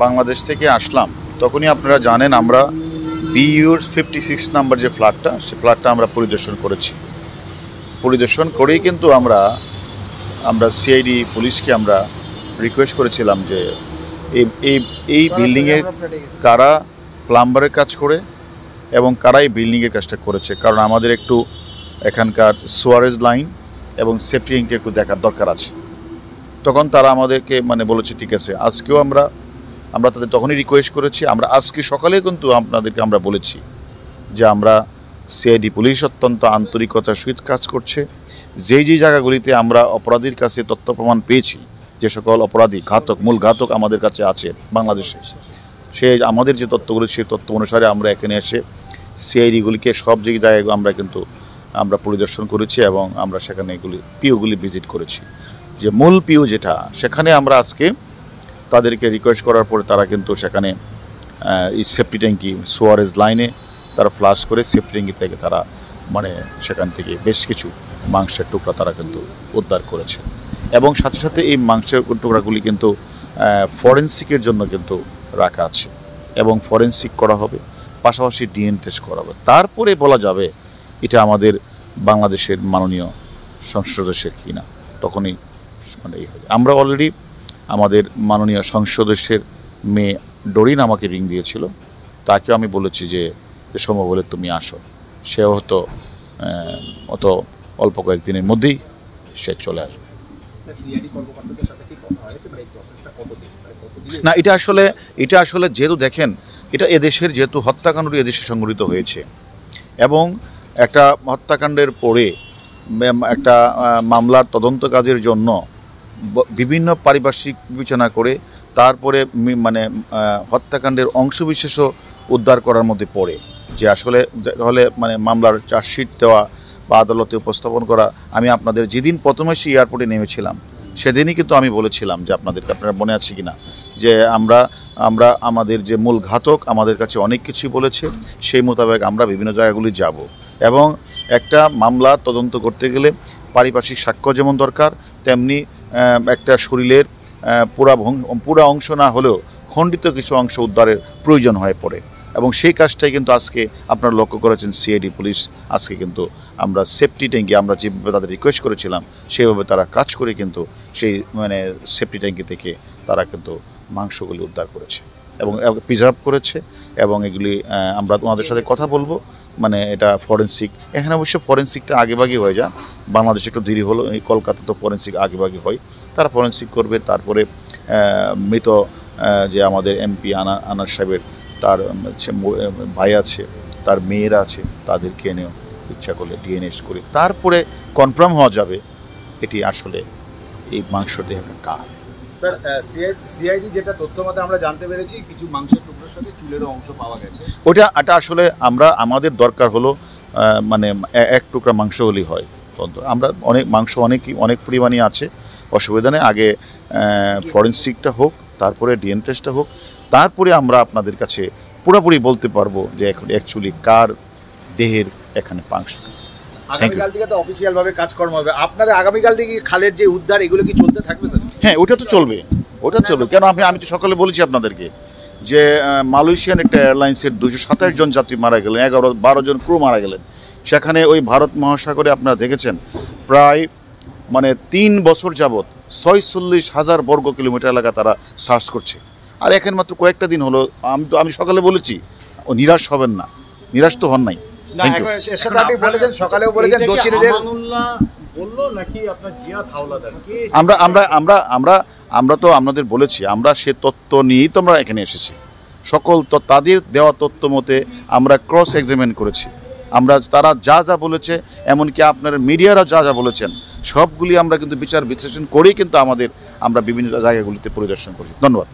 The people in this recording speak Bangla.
বাংলাদেশ থেকে আসলাম তখনই আপনারা জানেন আমরা বিইউর 56 নাম্বার যে ফ্ল্যাটটা, সে ফ্ল্যাটটা আমরা পরিদর্শন করেছি। পরিদর্শন করেই কিন্তু আমরা সিআইডি পুলিশকে আমরা রিকোয়েস্ট করেছিলাম যে এই বিল্ডিংয়ের কারা প্লাম্বারের কাজ করে এবং কারা এই বিল্ডিংয়ের কাজটা করেছে, কারণ আমাদের একটু এখানকার সোয়ারেজ লাইন এবং সেফটি ট্যাঙ্কটা একটু দেখার দরকার আছে। তখন তারা আমাদেরকে বলেছে ঠিক আছে। আজকেও আমরা তাদের তখনই রিকোয়েস্ট করেছি। আমরা আজকে সকালে কিন্তু আপনাদেরকে আমরা বলেছি যে আমরা সিআইডি পুলিশ অত্যন্ত আন্তরিকতার সহিত কাজ করছে। যেই জায়গাগুলিতে আমরা অপরাধীর কাছে তথ্য প্রমাণ পেয়েছি, যে সকল অপরাধী মূল ঘাতক আমাদের কাছে আছে বাংলাদেশে, আমাদের যে তথ্যগুলি সেই তথ্য অনুসারে আমরা এখানে এসে সিআইডিগুলিকে সব জায়গায় আমরা পরিদর্শন করেছি এবং আমরা সেখানে পিওগুলি ভিজিট করেছি। যে মূল পিও যেটা, সেখানে আমরা আজকে তাদেরকে রিকোয়েস্ট করার পরে তারা কিন্তু সেখানে এই সেফটি ট্যাঙ্কি সোয়ারেজ লাইনে তারা ফ্লাশ করে সেফটি ট্যাঙ্কি থেকে তারা সেখান থেকে বেশ কিছু মাংসের টুকরা তারা কিন্তু উদ্ধার করেছে এবং সাথে সাথে এই মাংসের টুকরাগুলি কিন্তু ফরেনসিকের জন্য কিন্তু রাখা আছে এবং ফরেনসিক করা হবে, পাশাপাশি ডিএনএ টেস্ট করা হবে। তারপরে বলা যাবে এটা আমাদের বাংলাদেশের মাননীয় সংসদ সদস্যের কিনা, তখনই এই হবে। আমরা অলরেডি আমাদের মাননীয় সংসদ সদস্যের মেয়ে ডরিন আমাকে রিং দিয়েছিল, তাকেও আমি বলেছি যে সম্ভব হলে তুমি আসো। সেও হয়তো অত অল্প কয়েকদিনের মধ্যেই সে চলে আসবে। না, এটা আসলে যেহেতু দেখেন, এটা এদেশের যেহেতু হত্যাকাণ্ডটি এদেশে সংঘটিত হয়েছে এবং একটা হত্যাকাণ্ডের পরে একটা মামলার তদন্ত কাজের জন্য বিভিন্ন পারিপার্শ্বিক বিবেচনা করে তারপরে হত্যাকাণ্ডের অংশবিশেষও উদ্ধার করার মধ্যে পড়ে যে আসলে তাহলে মামলার চার্জশিট দেওয়া বা আদালতে উপস্থাপন করা। আমি আপনাদের যেদিন প্রথমে সেই এয়ারপোর্টে নেমেছিলাম সেদিনই কিন্তু আমি বলেছিলাম যে আপনারা মনে আছে কিনা, যে আমরা আমাদের যে মূল ঘাতক আমাদের কাছে অনেক কিছু বলেছে, সেই মোতাবেক আমরা বিভিন্ন জায়গাগুলি যাব এবং একটা মামলা তদন্ত করতে গেলে পারিপার্শ্বিক সাক্ষ্য যেমন দরকার, তেমনি একটা শরীরের পুরা অংশ না হলেও খণ্ডিত কিছু অংশ উদ্ধারের প্রয়োজন হয়ে পড়ে এবং সেই কাজটাই কিন্তু আজকে আপনারা লক্ষ্য করেছেন সিআইডি পুলিশ আজকে কিন্তু আমরা সেফটি ট্যাঙ্কি আমরা যেভাবে তাদের রিকোয়েস্ট করেছিলাম সেইভাবে তারা কাজ করে কিন্তু সেই সেফটি ট্যাঙ্কি থেকে তারা কিন্তু মাংসগুলি উদ্ধার করেছে এবং প্রিজার্ভ করেছে এবং এগুলি আমরা তোমাদের সাথে কথা বলবো। এটা ফরেনসিক, এখানে অবশ্য ফরেনসিকটা আগেভাগে হয়ে যায়, বাংলাদেশে একটু দেরি হলো, এই কলকাতা তো ফরেনসিক আগেভাগে হয়, তারা ফরেনসিক করবে। তারপরে মৃত যে আমাদের এমপি আনার সাহেবের তার ভাই আছে, তার মেয়েরা আছে, তাদেরকে এনেও ইচ্ছা করলে ডিএনএ করে তারপরে কনফার্ম হওয়া যাবে এটি আসলে এই মাংসটি কার। স্যার, সিআইডি যেটা তথ্য মতে আমরা জানতে পেরেছি কিছু মাংসের টুকরোর সাথে চুলেরও অংশ পাওয়া গেছে। এটা আসলে আমাদের দরকার হলো এক টুকরা মাংস হলেই হয়। আমরা অনেক পরিমাণে আছে, অসুবিধা নেই। আগে ফরেনসিকটা হোক, তারপরে ডিএনএ টেস্টটা হোক, তারপরে আমরা আপনাদের কাছে পুরোপুরি বলতে পারবো যে এখন অ্যাকচুয়ালি কার দেহের এখানে মাংস। আগামীকাল থেকে তো অফিসিয়ালভাবে কাজকর্ম হবে আপনাদের। আগামীকাল থেকে খালের যে উদ্ধার এগুলো কি চলতে থাকবে স্যার? হ্যাঁ, ওটা তো চলবে। কেন আমি তো সকালে বলেছি আপনাদেরকে যে মালয়েশিয়ান একটা এয়ারলাইন্সের 227 জন যাত্রী মারা গেলেন, 11-12 জন ক্রু মারা গেলেন। সেখানে ওই ভারত মহাসাগরে আপনারা দেখেছেন প্রায় 3 বছর যাবৎ 46,000 বর্গ কিলোমিটার এলাকা তারা সার্চ করছে। আর এখন মাত্র কয়েকটা দিন হলো। আমি সকালে বলেছি নিরাশ হবেন না, নিরাশ তো হন নাই। আমরা তো আপনাদের বলেছি, আমরা সে তথ্য নিয়েই তো আমরা এখানে এসেছি। সকল তাদের দেওয়া তথ্য মতে আমরা ক্রস এক্সামিন করেছি। তারা যা বলেছে, এমনকি আপনার মিডিয়ারা যা বলেছেন, সবগুলি আমরা কিন্তু বিচার বিশ্লেষণ করেই কিন্তু আমরা বিভিন্ন জায়গাগুলিতে পরিদর্শন করি। ধন্যবাদ।